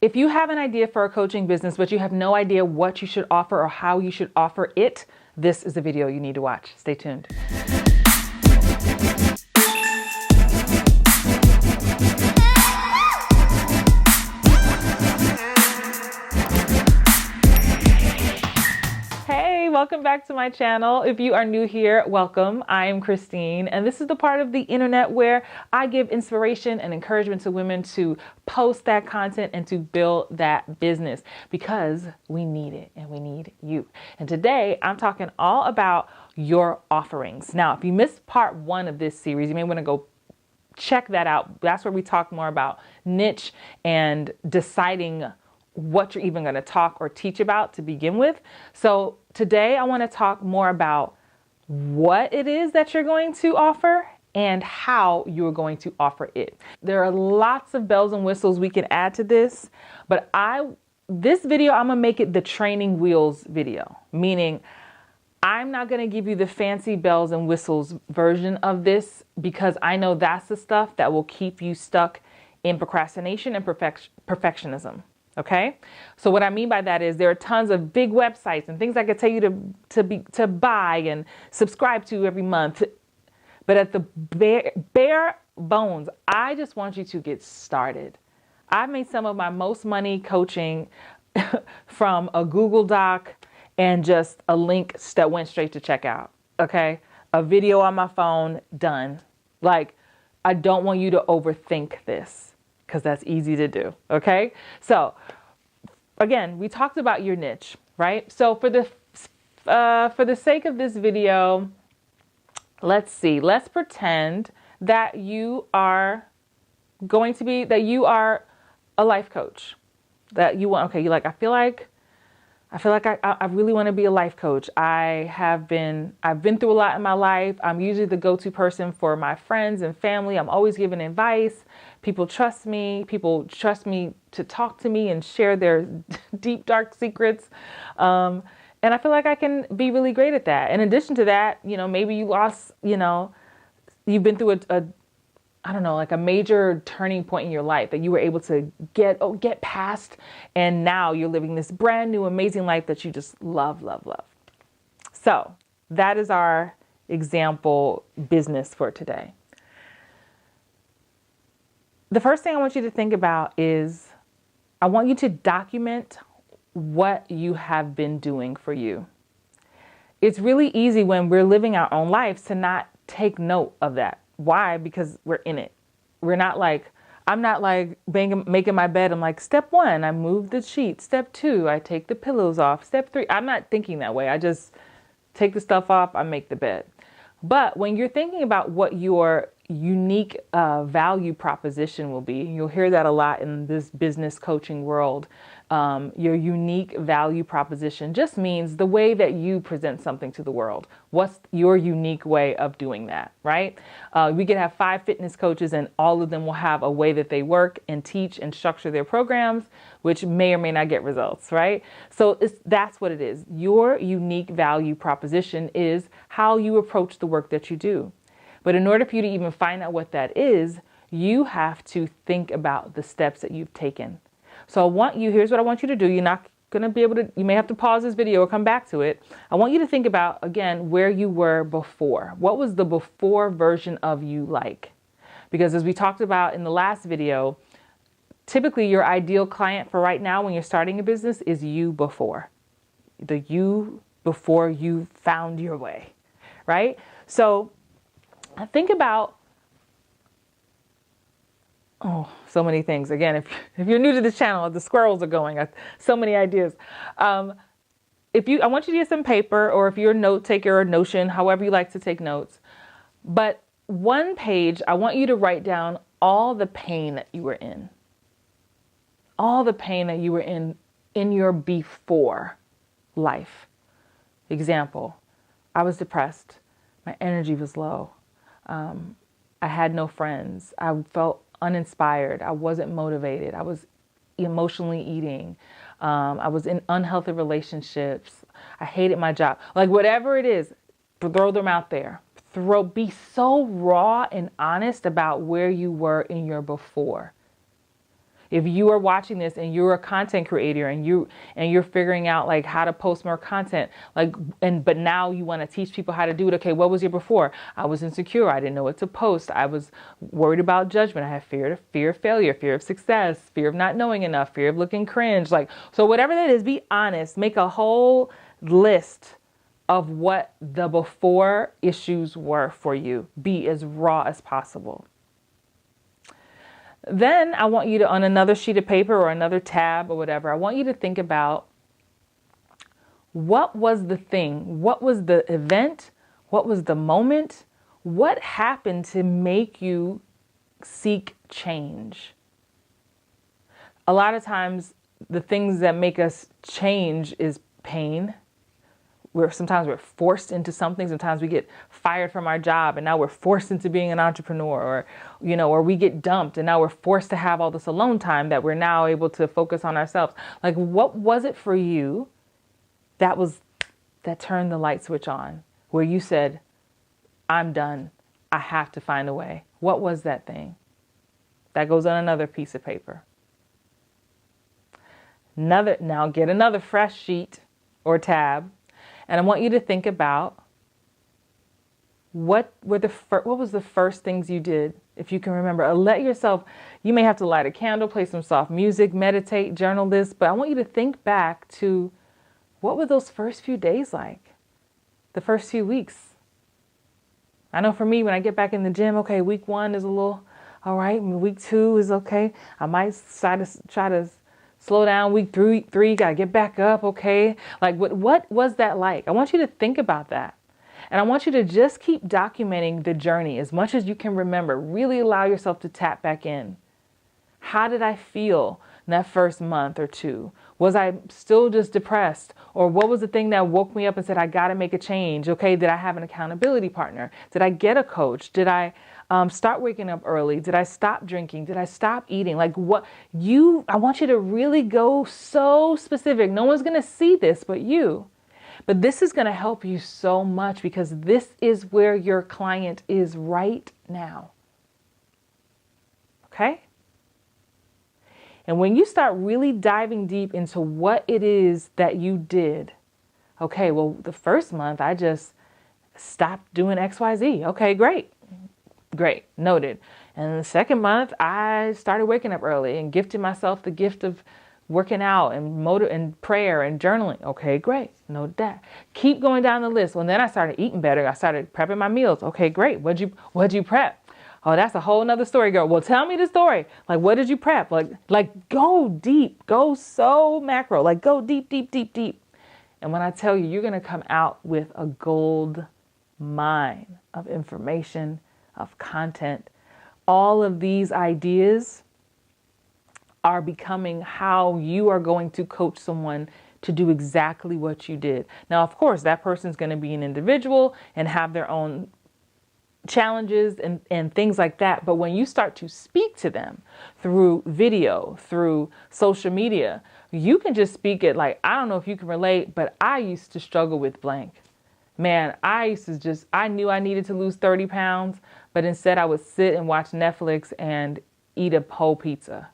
If you have an idea for a coaching business, but you have no idea what you should offer or how you should offer it, this is a video you need to watch. Stay tuned. Welcome back to my channel. If you are new here, welcome. I am Christine, and this is the part of the internet where I give inspiration and encouragement to women to post that content and to build that business because we need it and we need you. And today I'm talking all about your offerings. Now, if you missed part 1 of this series, you may want to go check that out. That's where we talk more about niche and deciding what you're even going to talk or teach about to begin with. So today I want to talk more about what it is that you're going to offer and how you're going to offer it. There are lots of bells and whistles we can add to this, but this video, I'm going to make it the training wheels video, meaning I'm not going to give you the fancy bells and whistles version of this because I know that's the stuff that will keep you stuck in procrastination and perfectionism. Okay. So what I mean by that is there are tons of big websites and things I could tell you to buy and subscribe to every month. But at the bare bones, I just want you to get started. I've made some of my most money coaching from a Google Doc and just a link that went straight to checkout. Okay. A video on my phone, done. Like, I don't want you to overthink this, because that's easy to do. Okay. So again, we talked about your niche, right? So for the sake of this video, let's pretend that you are a life coach, that you want, okay, you're like, I feel like I really want to be a life coach. I've been through a lot in my life. I'm usually the go-to person for my friends and family. I'm always giving advice. People trust me. People trust me to talk to me and share their deep, dark secrets. And I feel like I can be really great at that. In addition to that, maybe you lost, you've been through like a major turning point in your life that you were able to get past. And now you're living this brand new, amazing life that you just love, love, love. So that is our example business for today. The first thing I want you to think about is I want you to document what you have been doing for you. It's really easy when we're living our own lives to not take note of that. Why? Because we're in it. I'm not like making my bed. I'm like, step 1, I move the sheet. Step 2, I take the pillows off. Step 3, I'm not thinking that way. I just take the stuff off. I make the bed. But when you're thinking about what your unique value proposition will be, you'll hear that a lot in this business coaching world. Your unique value proposition just means the way that you present something to the world. What's your unique way of doing that, right? We could have 5 fitness coaches and all of them will have a way that they work and teach and structure their programs, which may or may not get results, right? So that's what it is. Your unique value proposition is how you approach the work that you do. But in order for you to even find out what that is, you have to think about the steps that you've taken. So here's what I want you to do. You're not going to be able to, you may have to pause this video or come back to it. I want you to think about, again, where you were before. What was the before version of you like? Because as we talked about in the last video, typically your ideal client for right now when you're starting a business is you before. The you before you found your way, right? So think about, so many things. Again, if you're new to this channel, the squirrels are going. So many ideas. I want you to get some paper, or if you're a note taker or Notion, however you like to take notes. But one page, I want you to write down all the pain that you were in. All the pain that you were in your before life. Example, I was depressed. My energy was low. I had no friends. I felt uninspired. I wasn't motivated. I was emotionally eating. I was in unhealthy relationships. I hated my job. Like whatever it is, throw them out there. Be so raw and honest about where you were in your before. If you are watching this and you're a content creator and you're figuring out like how to post more content, but now you want to teach people how to do it. Okay, what was your before? I was insecure. I didn't know what to post. I was worried about judgment. I had fear of failure, fear of success, fear of not knowing enough, fear of looking cringe. So whatever that is, be honest. Make a whole list of what the before issues were for you. Be as raw as possible. Then I want you to, on another sheet of paper or another tab or whatever, I want you to think about what was the thing, what was the event, what was the moment, what happened to make you seek change. A lot of times the things that make us change is pain. Sometimes we're forced into something. Sometimes we get fired from our job and now we're forced into being an entrepreneur, or we get dumped and now we're forced to have all this alone time that we're now able to focus on ourselves. Like, what was it for you that turned the light switch on where you said, I'm done. I have to find a way. What was that thing? That goes on another piece of paper. Now get another fresh sheet or tab. And I want you to think about what was the first things you did, if you can remember. Let yourself, you may have to light a candle, play some soft music, meditate, journal this, but I want you to think back to what were those first few days like, the first few weeks. I know for me, when I get back in the gym, okay, week 1 is a little all right, week 2 is okay. I might try to slow down. Week 3, gotta get back up, okay? Like, what was that like? I want you to think about that. And I want you to just keep documenting the journey as much as you can remember. Really allow yourself to tap back in. How did I feel in that first month or 2? Was I still just depressed? Or what was the thing that woke me up and said, I gotta make a change? Okay, did I have an accountability partner? Did I get a coach? Did I start waking up early? Did I stop drinking? Did I stop eating? I want you to really go so specific. No one's going to see this but you. But this is going to help you so much because this is where your client is right now. Okay? And when you start really diving deep into what it is that you did, okay, well, the first month I just stopped doing XYZ. Okay, great. Great, noted. And the second month, I started waking up early and gifted myself the gift of working out and prayer and journaling. Okay, great, note that. Keep going down the list. Well, then I started eating better. I started prepping my meals. Okay, great. What'd you prep? Oh, that's a whole nother story, girl. Well, tell me the story. Like, what did you prep? Like go deep, go so macro. Like, go deep, deep, deep, deep. And when I tell you, you're gonna come out with a gold mine of information, of content. All of these ideas are becoming how you are going to coach someone to do exactly what you did. Now, of course, that person's going to be an individual and have their own challenges and things like that. But when you start to speak to them through video, through social media, you can just speak it like, I don't know if you can relate, but I used to struggle with blank. Man, I knew I needed to lose 30 pounds, but instead I would sit and watch Netflix and eat a whole pizza.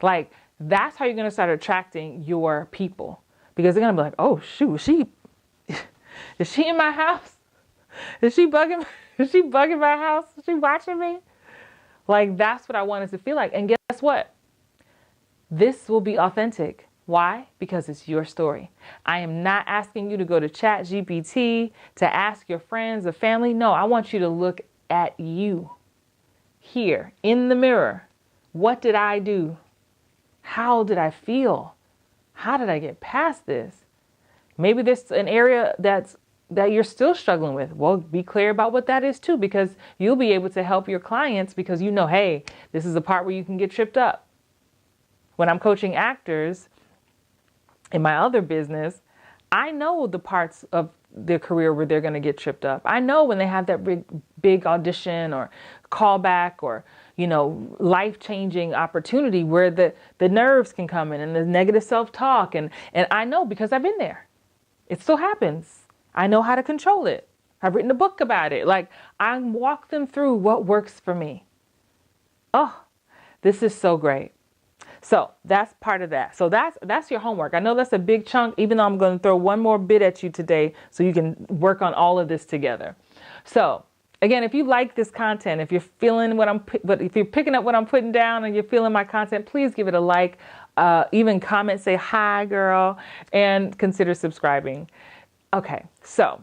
Like, that's how you're going to start attracting your people. Because they're going to be like, oh, shoot, is she in my house? Is she bugging my house? Is she watching me? Like, that's what I want it to feel like. And guess what? This will be authentic. Why? Because it's your story. I am not asking you to go to ChatGPT to ask your friends or family. No, I want you to look at you here in the mirror. What did I do? How did I feel? How did I get past this? Maybe there's an area that you're still struggling with. Well, be clear about what that is too, because you'll be able to help your clients because you know, hey, this is the part where you can get tripped up. When I'm coaching actors in my other business, I know the parts of their career where they're going to get tripped up. I know when they have that big audition or callback or, life-changing opportunity where the nerves can come in and the negative self-talk. And I know because I've been there. It still happens. I know how to control it. I've written a book about it. Like, I walk them through what works for me. Oh, this is so great. So that's part of that. So that's your homework. I know that's a big chunk, even though I'm going to throw one more bit at you today so you can work on all of this together. So again, if you like this content, if you're feeling if you're picking up what I'm putting down and you're feeling my content, please give it a like, even comment, say hi girl, and consider subscribing. Okay. So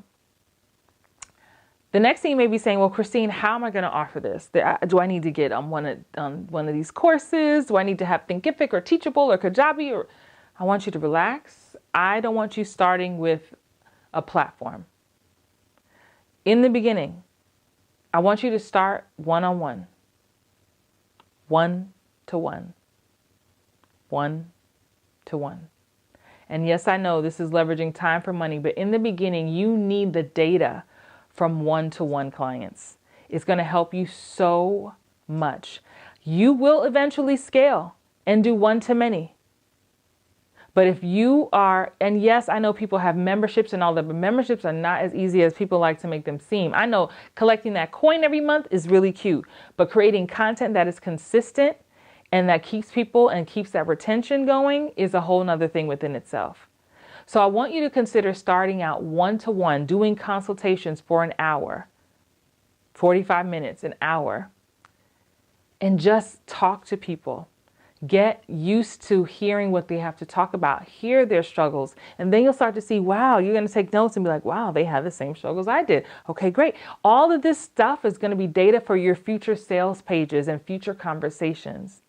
the next thing you may be saying, well, Christine, how am I going to offer this? Do I need to get on one of these courses? Do I need to have Thinkific or Teachable or Kajabi? Or I want you to relax. I don't want you starting with a platform. In the beginning, I want you to start one-on-one, one-to-one, one-to-one. And yes, I know this is leveraging time for money, but in the beginning, you need the data from one-to-one clients. It's going to help you so much. You will eventually scale and do one-to-many. But if you are, and yes, I know people have memberships and all that, but memberships are not as easy as people like to make them seem. I know collecting that coin every month is really cute, but creating content that is consistent and that keeps people and keeps that retention going is a whole nother thing within itself. So I want you to consider starting out one-to-one, doing consultations for an hour, 45 minutes, an hour, and just talk to people. Get used to hearing what they have to talk about, hear their struggles, and then you'll start to see, wow, you're going to take notes and be like, wow, they have the same struggles I did. Okay, great. All of this stuff is going to be data for your future sales pages and future conversations.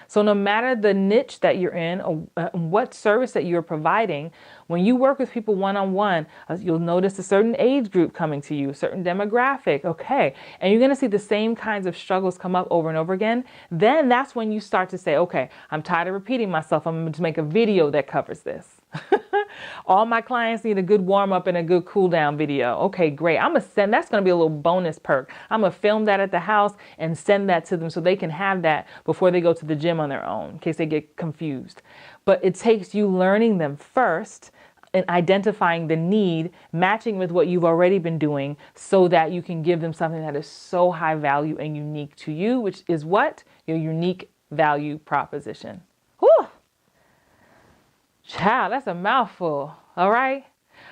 So no matter the niche that you're in or what service that you're providing, when you work with people one-on-one, you'll notice a certain age group coming to you, a certain demographic. Okay. And you're going to see the same kinds of struggles come up over and over again. Then that's when you start to say, okay, I'm tired of repeating myself. I'm going to make a video that covers this. All my clients need a good warm up and a good cool down video. Okay, great. That's going to be a little bonus perk. I'm going to film that at the house and send that to them so they can have that before they go to the gym on their own in case they get confused. But it takes you learning them first and identifying the need, matching with what you've already been doing so that you can give them something that is so high value and unique to you, which is what? Your unique value proposition. Whew. Child, that's a mouthful. All right.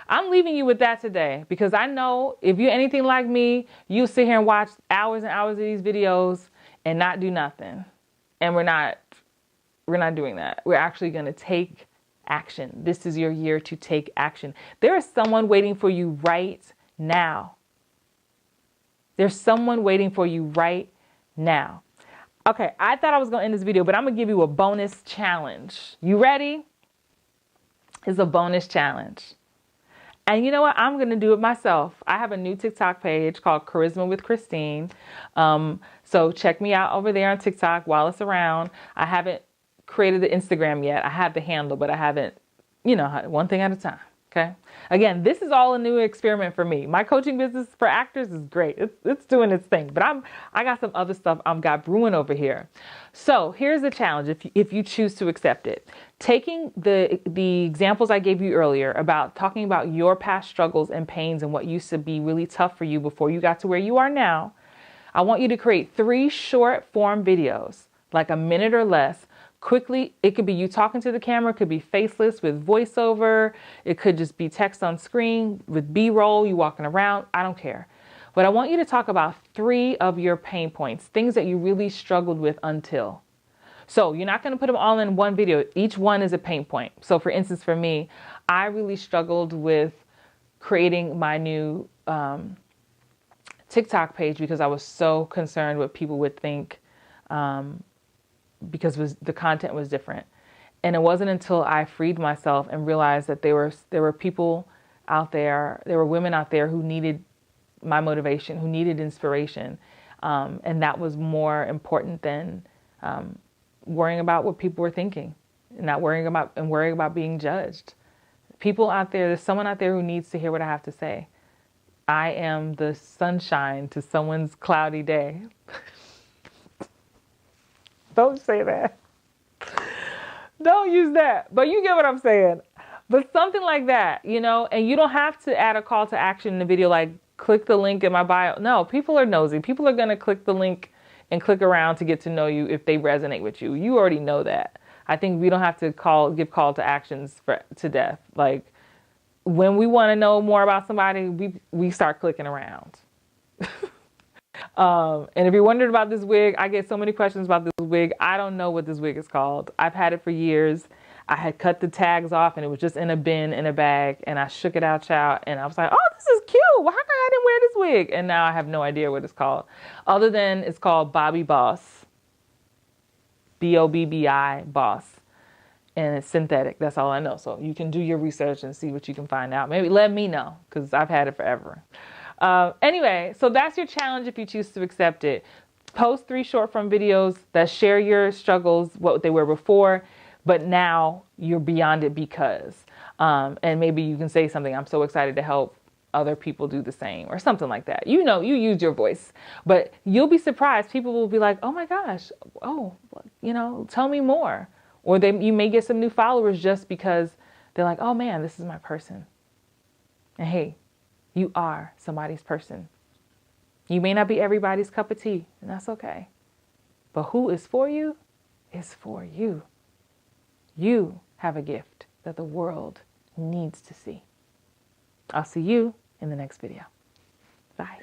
I'm leaving you with that today because I know if you're anything like me, you sit here and watch hours and hours of these videos and not do nothing. And we're not doing that. We're actually going to take action. This is your year to take action. There is someone waiting for you right now. There's someone waiting for you right now. Okay. I thought I was going to end this video, but I'm going to give you a bonus challenge. You ready? Is a bonus challenge. And you know what? I'm going to do it myself. I have a new TikTok page called Charisma with Christine. So check me out over there on TikTok while it's around. I haven't created the Instagram yet. I have the handle, but I haven't, one thing at a time. Okay. Again, this is all a new experiment for me. My coaching business for actors is great. It's doing its thing, but I got some other stuff I've got brewing over here. So here's the challenge. If you choose to accept it, taking the examples I gave you earlier about talking about your past struggles and pains and what used to be really tough for you before you got to where you are now, I want you to create 3 short form videos, like a minute or less. Quickly, it could be you talking to the camera, it could be faceless with voiceover, it could just be text on screen with B-roll, you walking around, I don't care. But I want you to talk about 3 of your pain points, things that you really struggled with until. So you're not going to put them all in one video. Each one is a pain point. So for instance, for me, I really struggled with creating my new TikTok page because I was so concerned what people would think because the content was different. And it wasn't until I freed myself and realized that there were people out there, there were women out there who needed my motivation, who needed inspiration. And that was more important than worrying about what people were thinking and not worrying about being judged. People out there, there's someone out there who needs to hear what I have to say. I am the sunshine to someone's cloudy day. Don't say that. Don't use that. But you get what I'm saying. But something like that, and you don't have to add a call to action in the video like click the link in my bio. No, people are nosy. People are going to click the link and click around to get to know you if they resonate with you. You already know that. I think we don't have to give call to actions to death. Like, when we want to know more about somebody, we start clicking around. And if you're wondering about this wig, I get so many questions about this wig. I don't know what this wig is called. I've had it for years. I had cut the tags off and it was just in a bin in a bag, and I shook it out, child, and I was like, oh, this is cute. Well, how come I didn't wear this wig? And now I have no idea what it's called, other than it's called Bobbi Boss. Bobbi Boss. And it's synthetic. That's all I know. So you can do your research and see what you can find out. Maybe let me know, because I've had it forever. Anyway, so that's your challenge if you choose to accept it. Post 3 short form videos that share your struggles, what they were before, but now you're beyond it because. And maybe you can say something, I'm so excited to help other people do the same, or something like that. You know, you use your voice, but you'll be surprised. People will be like, oh my gosh, oh, you know, tell me more. Or you may get some new followers just because they're like, oh man, this is my person. And hey, you are somebody's person. You may not be everybody's cup of tea, and that's okay. But who is for you is for you. You have a gift that the world needs to see. I'll see you in the next video. Bye.